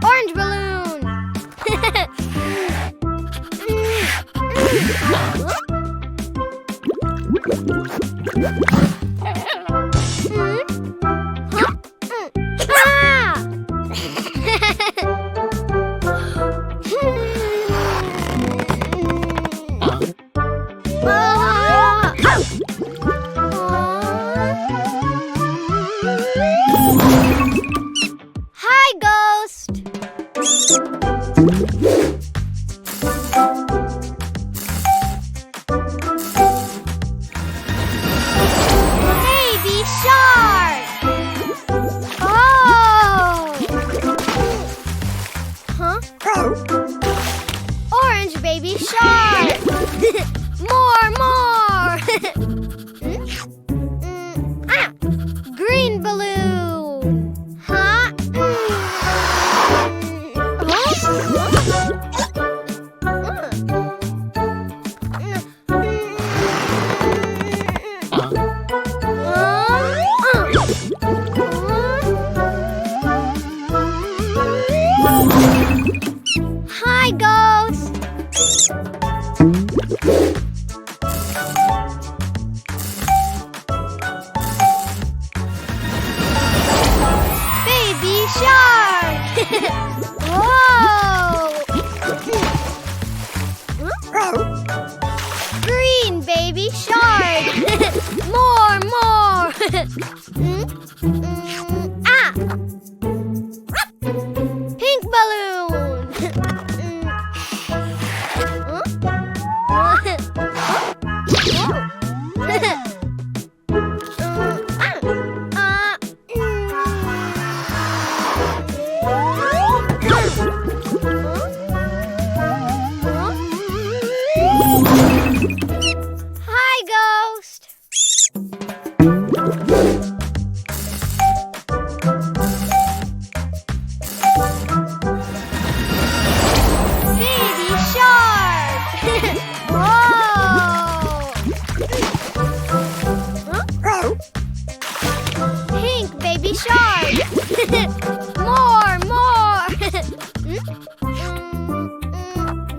Orange balloon. Hi, Ghost. Baby shark. Oh. Huh? Orange baby shark. More. Green balloon. Huh? Hi, Ghost. Baby shark. Whoa. Green baby shark. More. Pink balloon. Hi, Ghost. Baby shark. Whoa. Pink baby shark. More.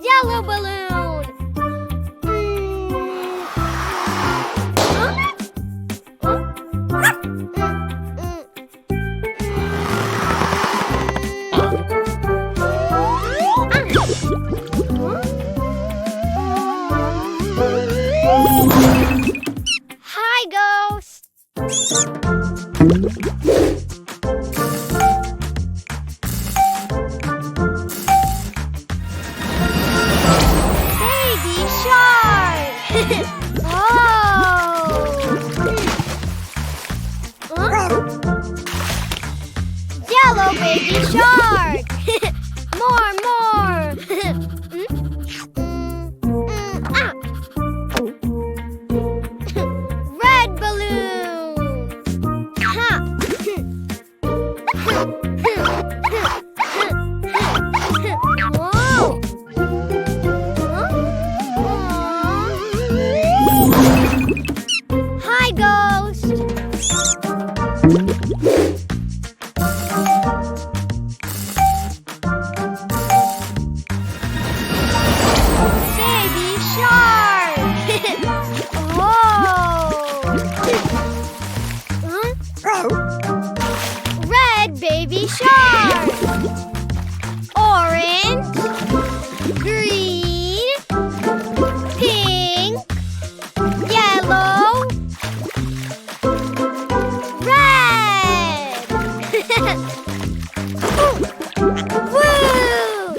Yellow balloon. Hi, Ghost. Baby shark. Oh. Yellow baby shark. More. Red balloon. Whoa. Hi, Ghost. Baby shark. Whoa. Red baby shark. Orange. Green. Pink. Yellow. Red. Woo!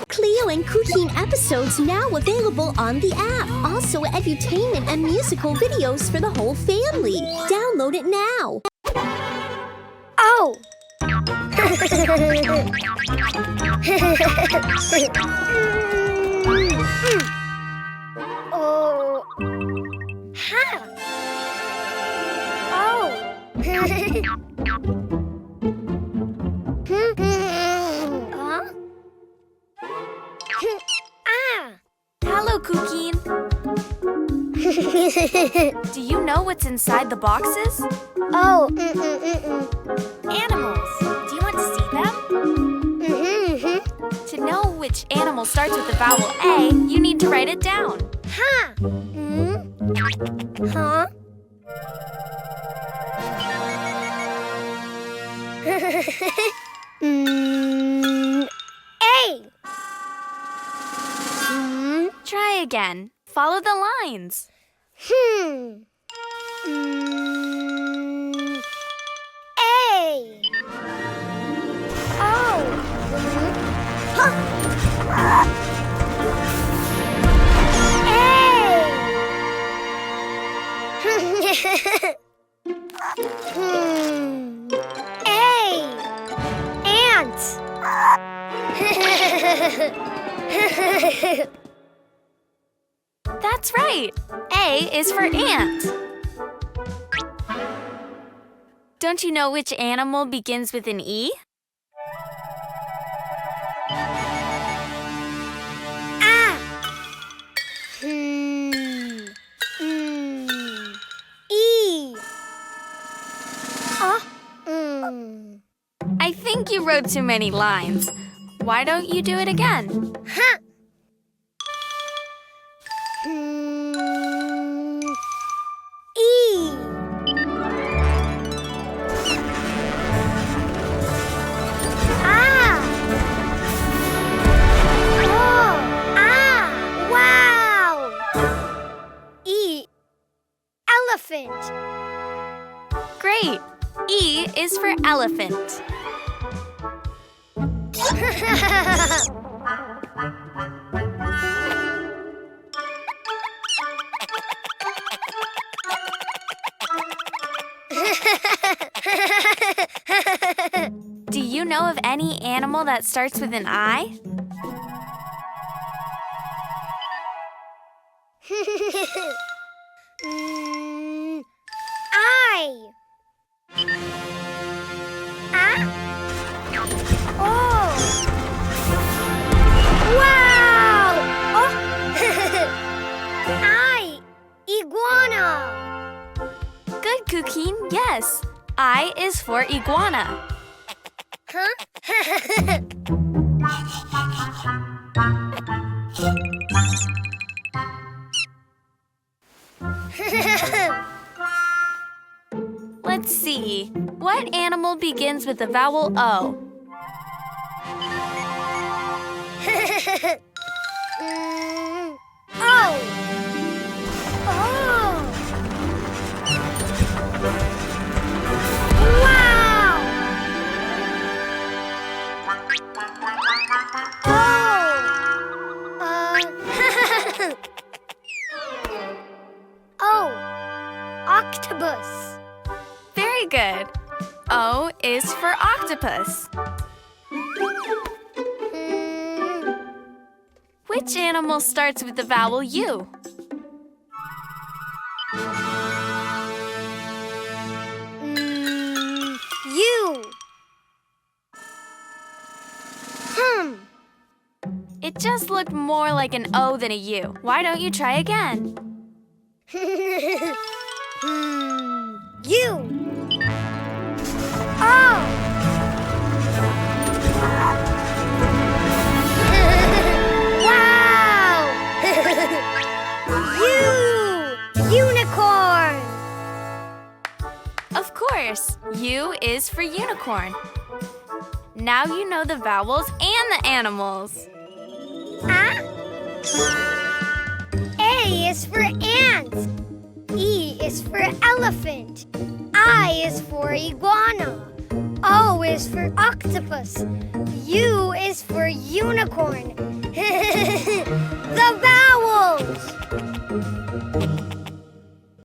Cleo and Cuquín episodes now available on the app. Also edutainment and musical videos for the whole family. Download it now. Oh. Oh. Ha. Oh. Huh? Ah. Hello, Cuquin. Do you know what's inside the boxes? Oh. Animals. Do you want to see them? To know which animal starts with the vowel A, you need to write it down. Ha. Huh? A. Try again. Follow the lines. A. Oh. Huh. A. Ant. That's right. A is for ant. Don't you know which animal begins with an E? Ah. E. I think you wrote too many lines. Why don't you do it again? Huh. E. Ah. Oh. Ah. Wow. E. Elephant. Great. E is for elephant. Do you know of any animal that starts with an I? I. Ah. Oh. Wow. Oh. I. Iguana. Good, Cuquin. Yes. I is for iguana. Huh? Let's see. What animal begins with the vowel O? Oh. Oh. Wow. Oh. Octopus. Very good. O is for octopus. Which animal starts with the vowel U? U. It just looked more like an O than a U. Why don't you try again? U. Oh. Wow. Unicorn. Of course, U is for unicorn. Now you know the vowels and the animals. A is for ant. E is for elephant. I is for iguana. O is for octopus. U is for unicorn. The vowels!